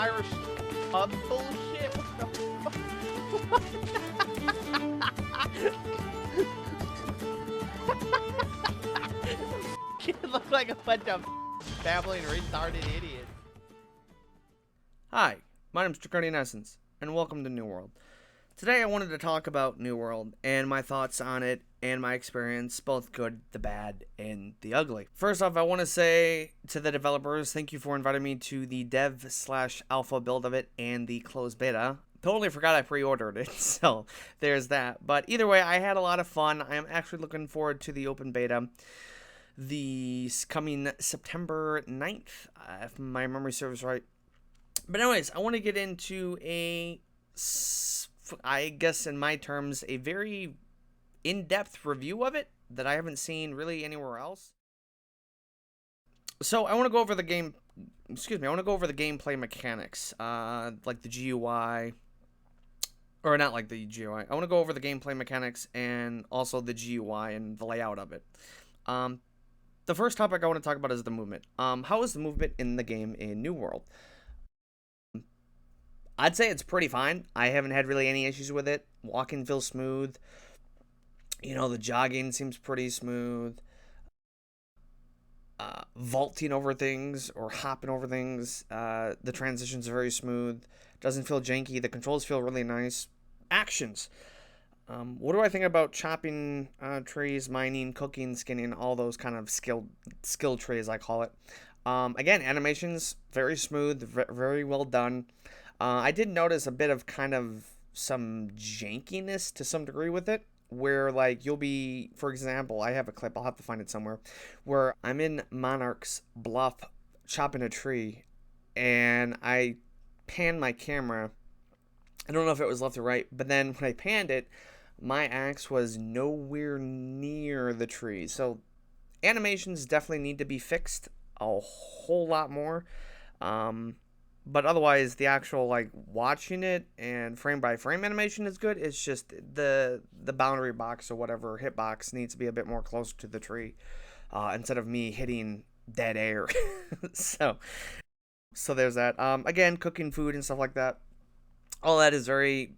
Irish pub bullshit? What the fuck? It looks like a bunch of babbling retarded idiots. Hi, my name's Draconian Essence, and welcome to New World. Today I wanted to talk about New World, and my thoughts on it, and my experience, both good, the bad, and the ugly. First off, I want to say to the developers, thank you for inviting me to the dev/alpha build of it, and the closed beta. Totally forgot I pre-ordered it, so there's that. But either way, I had a lot of fun. I am actually looking forward to the open beta. The coming September 9th, if my memory serves right. But anyways, I want to get into I guess in my terms, a very in-depth review of it that I haven't seen really anywhere else. So I want to go over the game, I want to go over the gameplay mechanics, like the GUI, or not like the GUI. I want to go over the gameplay mechanics and also the GUI and the layout of it. The first topic I want to talk about is the movement. How is the movement in the game in New World? I'd say it's pretty fine. I haven't had really any issues with it. Walking feels smooth. You know, the jogging seems pretty smooth. Vaulting over things or hopping over things, the transitions are very smooth. Doesn't feel janky. The controls feel really nice. Actions. What do I think about chopping trees, mining, cooking, skinning, all those kind of skill trees, I call it. Again, animations, very smooth, very well done. I did notice a bit of kind of some jankiness to some degree with it, where like you'll be, for example, I have a clip, I'll have to find it somewhere, where I'm in Monarch's Bluff chopping a tree, and I pan my camera. I don't know if it was left or right, but then when I panned it, my axe was nowhere near the tree. So animations definitely need to be fixed a whole lot more. But otherwise, the actual, like, watching it and frame-by-frame animation is good. It's just the boundary box or whatever, hitbox, needs to be a bit more close to the tree instead of me hitting dead air. so there's that. Again, cooking food and stuff like that. All that is very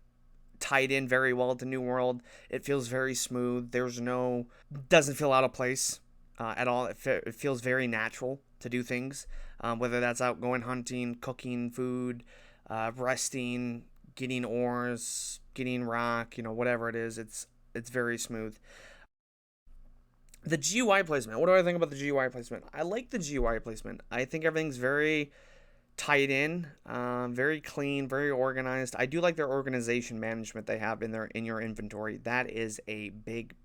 tied in very well to New World. It feels very smooth. Doesn't feel out of place at all. It feels very natural to do things. Whether that's out going hunting, cooking food, resting, getting ores, getting rock, whatever it is, it's very smooth. The GUI placement. What do I think about the GUI placement? I like the GUI placement. I think everything's very tied in, very clean, very organized. I do like their organization management they have in your inventory. That is a big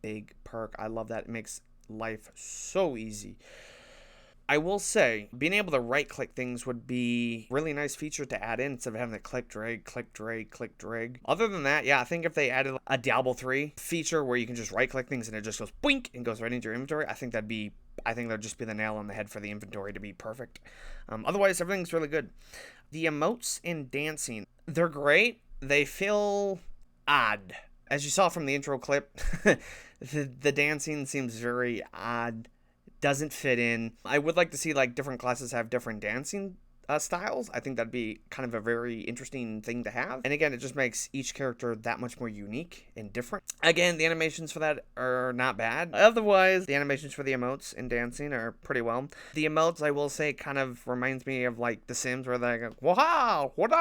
perk. I love that. It makes life so easy. I will say, being able to right-click things would be a really nice feature to add in instead of having to click, drag, click, drag, click, drag. Other than that, yeah, I think if they added a Diablo 3 feature where you can just right-click things and it just goes boink and goes right into your inventory, I think that'd just be the nail on the head for the inventory to be perfect. Otherwise, everything's really good. The emotes in dancing, they're great. They feel odd. As you saw from the intro clip, the dancing seems very odd. Doesn't fit in. I would like to see like different classes have different dancing styles. I think that'd be kind of a very interesting thing to have. And again, it just makes each character that much more unique and different. Again, the animations for that are not bad. Otherwise, the animations for the emotes in dancing are pretty well. The emotes, I will say, kind of reminds me of like The Sims, where they go, "Wow, what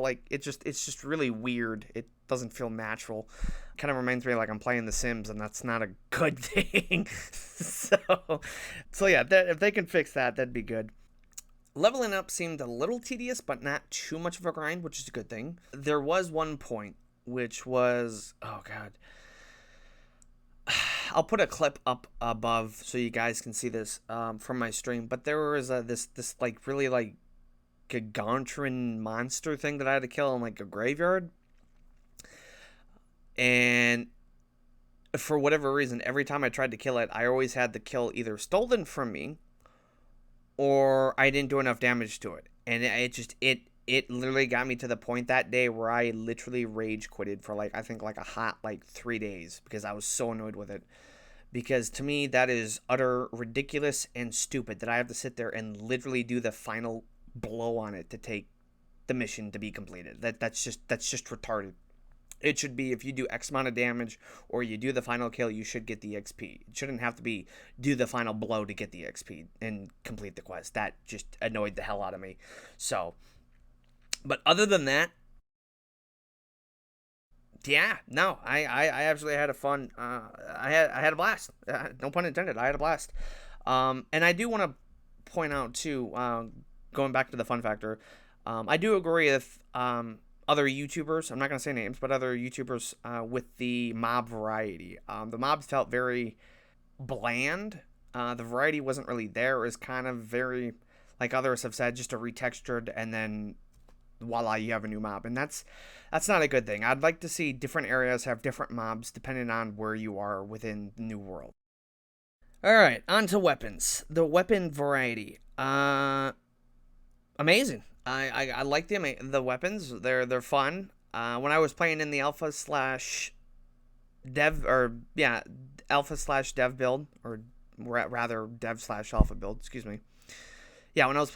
like it's just really weird. It doesn't feel natural. Kind of reminds me like I'm playing The Sims, and that's not a good thing. so yeah, if they can fix that, that'd be good. Leveling up seemed a little tedious, but not too much of a grind, which is a good thing. There was one point, which was, oh god, I'll put a clip up above so you guys can see this from my stream. But there was this like really like gargantuan monster thing that I had to kill in like a graveyard. And for whatever reason, every time I tried to kill it, I always had the kill either stolen from me or I didn't do enough damage to it. And it literally got me to the point that day where I literally rage quitted for like, I think like a hot like 3 days because I was so annoyed with it. Because to me, that is utter ridiculous and stupid that I have to sit there and literally do the final blow on it to take the mission to be completed. That's just retarded. It should be if you do X amount of damage or you do the final kill, you should get the XP. It shouldn't have to be do the final blow to get the XP and complete the quest. That just annoyed the hell out of me. So, but other than that, yeah, no, I absolutely had a fun. I had a blast. No pun intended. I had a blast. And I do want to point out too, going back to the fun factor, I do agree with other YouTubers. I'm not gonna say names, but other YouTubers with the mob variety. The mobs felt very bland. The variety wasn't really there. It was kind of very, like others have said, just a retextured, and then voila, you have a new mob, and that's not a good thing. I'd like to see different areas have different mobs depending on where you are within the new world. All right, on to weapons. The weapon variety, amazing. I like the weapons. They're fun. When I was playing in the alpha slash dev, or yeah, alpha slash dev build, or rather dev slash alpha build, excuse me. Yeah, when I was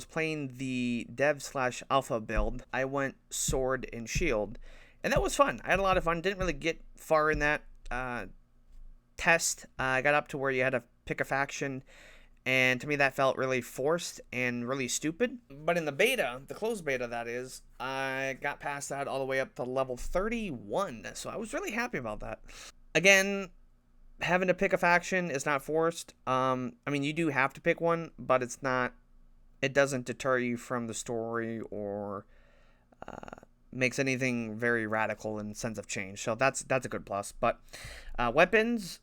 playing the dev slash alpha build, I went sword and shield, and that was fun. I had a lot of fun. Didn't really get far in that test. I got up to where you had to pick a faction, and to me that felt really forced and really stupid. But in the beta, the closed beta that is, I got past that all the way up to level 31, so I was really happy about that. Again, having to pick a faction is not forced. I mean, you do have to pick one, but it doesn't deter you from the story or makes anything very radical in sense of change. So that's a good plus. But weapons,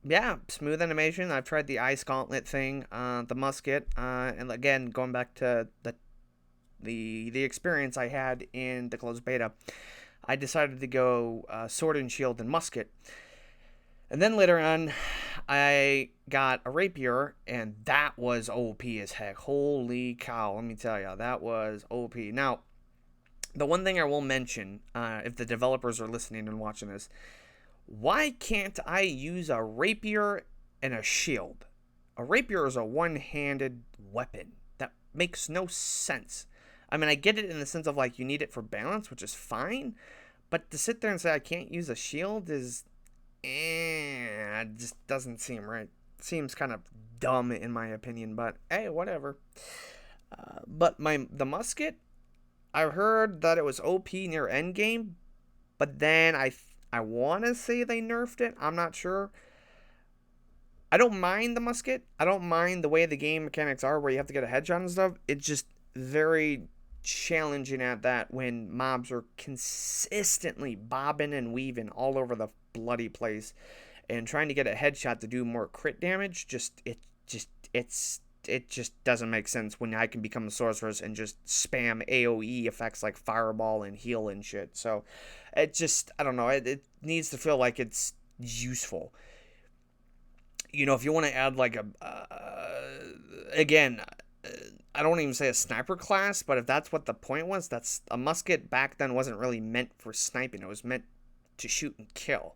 yeah, smooth animation. I've tried the ice gauntlet thing, the musket, and again, going back to the experience I had in the closed beta, I decided to go sword and shield and musket. And then later on, I got a rapier, and that was OP as heck. Holy cow, let me tell you, that was OP. Now, the one thing I will mention, if the developers are listening and watching this, why can't I use a rapier and a shield? A rapier is a one-handed weapon. That makes no sense. I mean, I get it in the sense of, like, you need it for balance, which is fine, but to sit there and say I can't use a shield is... it just doesn't seem right. Seems kind of dumb in my opinion, but hey, whatever. But the musket, I heard that it was OP near endgame, but then I want to say they nerfed it. I'm not sure. I don't mind the musket. I don't mind the way the game mechanics are, where you have to get a headshot and stuff. It's just very challenging at that when mobs are consistently bobbing and weaving all over the bloody place, and trying to get a headshot to do more crit damage it just doesn't make sense when I can become a sorceress and just spam AoE effects like fireball and heal and shit. So it just, I don't know, it needs to feel like it's useful. You know, if you want to add like again, I don't even say a sniper class, but if that's what the point was, that's a musket back then wasn't really meant for sniping. It was meant to shoot and kill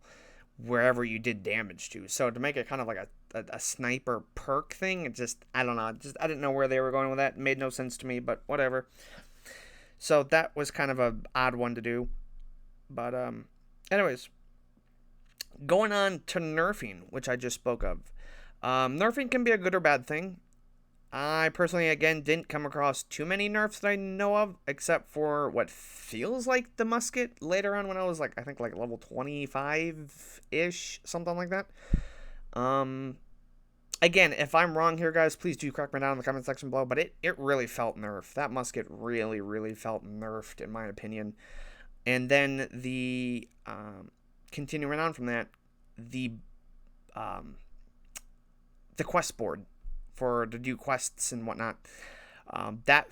wherever you did damage to. So to make it kind of like a sniper perk thing, it just, I don't know, I didn't know where they were going with that. It made no sense to me, but whatever. So that was kind of a odd one to do. But anyways, going on to nerfing, which I just spoke of. Nerfing can be a good or bad thing. I personally, again, didn't come across too many nerfs that I know of, except for what feels like the musket later on when I was, like, I think, like, level 25-ish, something like that. Again, if I'm wrong here, guys, please do correct me down in the comment section below, but it really felt nerfed. That musket really, really felt nerfed, in my opinion. And then the, continuing on from that, the quest board for to do quests and whatnot. That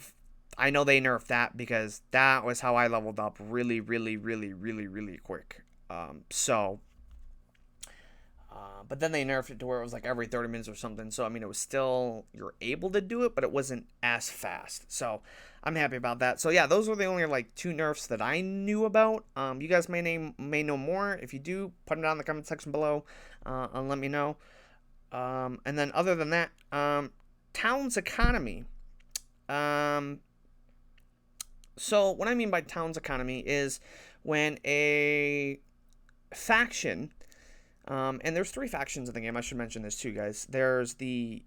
I know they nerfed that because that was how I leveled up really, really, really, really, really quick. But then they nerfed it to where it was like every 30 minutes or something. So I mean, it was still, you're able to do it, but it wasn't as fast. So I'm happy about that. So yeah, those were the only like 2 nerfs that I knew about. You guys may know more. If you do, put them down in the comment section below and let me know. And then other than that, town's economy. So what I mean by town's economy is when a faction, and there's 3 factions in the game. I should mention this too, guys. There's the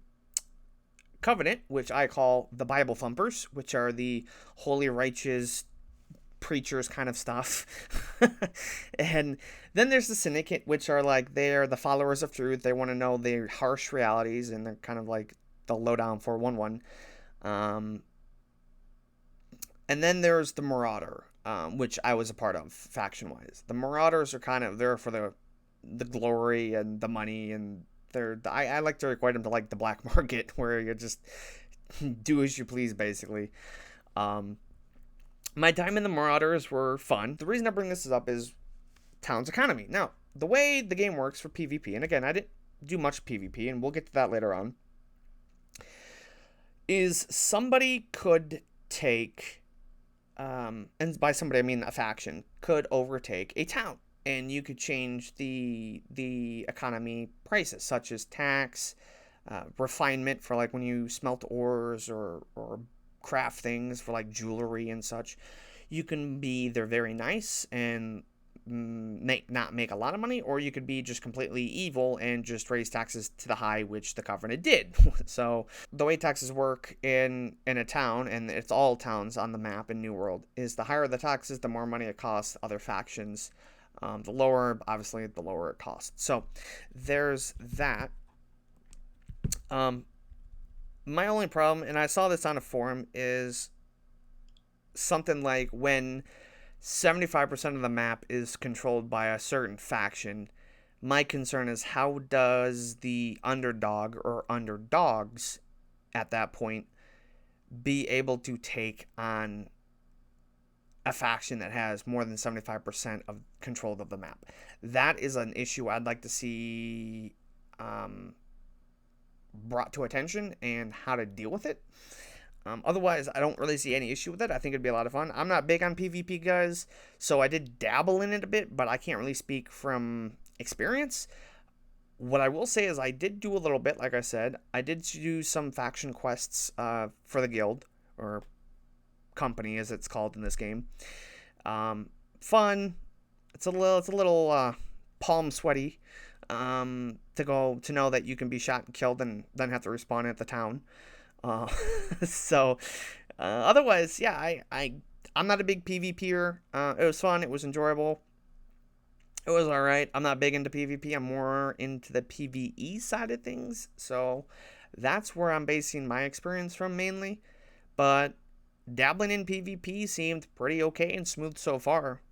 Covenant, which I call the Bible thumpers, which are the holy righteous preachers kind of stuff. And then there's the Syndicate, which are like, they're the followers of truth. They want to know the harsh realities, and they're kind of like the lowdown 411. And then there's the Marauder, which I was a part of faction wise. The Marauders are kind of there for the glory and the money, and I like to equate them to like the black market, where you just do as you please, basically. My time in the Marauders were fun. The reason I bring this up is town's economy. Now, the way the game works for PvP, and again, I didn't do much PvP, and we'll get to that later on, is somebody could take, and by somebody I mean a faction, could overtake a town, and you could change the economy prices, such as tax, refinement for like when you smelt ores or craft things for like jewelry and such. You can be either very nice and not make a lot of money, or you could be just completely evil and just raise taxes to the high, which the Covenant did. So the way taxes work in a town, and it's all towns on the map in New World, is the higher the taxes, the more money it costs other factions. The lower, obviously, the lower it costs. So there's that. My only problem, and I saw this on a forum, is something like when 75% of the map is controlled by a certain faction. My concern is, how does the underdog or underdogs at that point be able to take on a faction that has more than 75% of control of the map? That is an issue I'd like to see brought to attention, and how to deal with it. Otherwise, I don't really see any issue with it. I think it'd be a lot of fun. I'm not big on PvP, guys, so I did dabble in it a bit, but I can't really speak from experience. What I will say is I did do a little bit, like I said. I did do some faction quests for the guild, or company as it's called in this game. Fun. It's a little palm sweaty to know that you can be shot and killed and then have to respawn at the town. Otherwise, yeah, I'm not a big PvPer. It was fun. It was enjoyable. It was all right. I'm not big into PvP. I'm more into the PvE side of things. So that's where I'm basing my experience from mainly. But dabbling in PvP seemed pretty okay and smooth so far.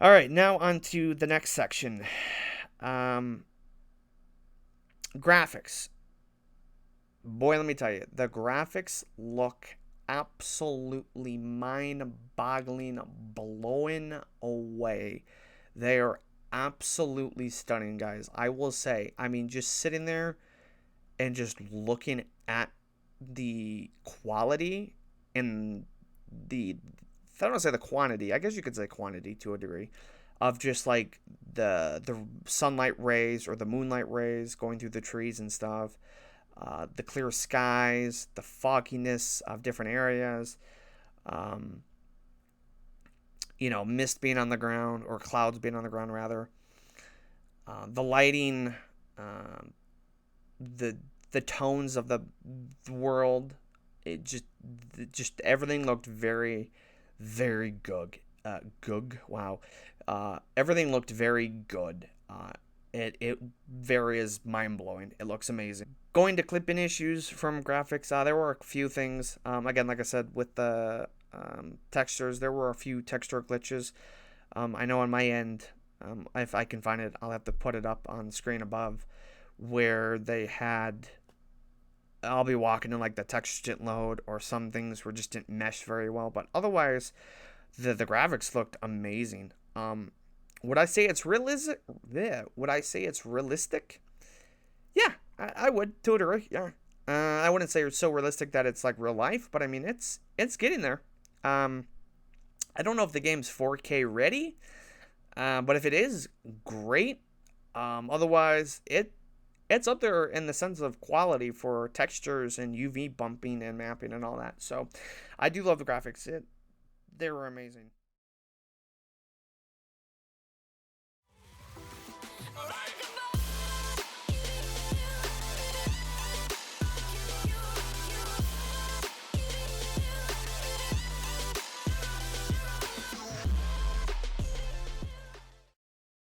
All right, now on to the next section. Graphics. Boy, let me tell you, the graphics look absolutely mind-boggling, blowing away. They are absolutely stunning, guys. I will say, I mean, just sitting there and just looking at the quality and I don't want to say the quantity, I guess you could say quantity to a degree, of just like the sunlight rays or the moonlight rays going through the trees and stuff. The clear skies, the fogginess of different areas, mist being on the ground, or clouds being on the ground rather. The lighting, the tones of the world, it just everything looked very, very good. Wow. Everything looked very good. It very is mind-blowing. It looks amazing. Going to clip-in issues from graphics, there were a few things. Again, like I said, with the textures, there were a few texture glitches. I know on my end, if I can find it, I'll have to put it up on the screen above, where they had, I'll be walking and like the texture didn't load, or some things just didn't mesh very well. But otherwise, the graphics looked amazing. Would I say it's realistic? Yeah. Would I say it's realistic? Yeah, I would, to a degree. Yeah. I wouldn't say it's so realistic that it's like real life, but I mean it's getting there. I don't know if the game's 4K ready, but if it is, great. Otherwise, it's up there in the sense of quality for textures and UV bumping and mapping and all that. So I do love the graphics. They were amazing.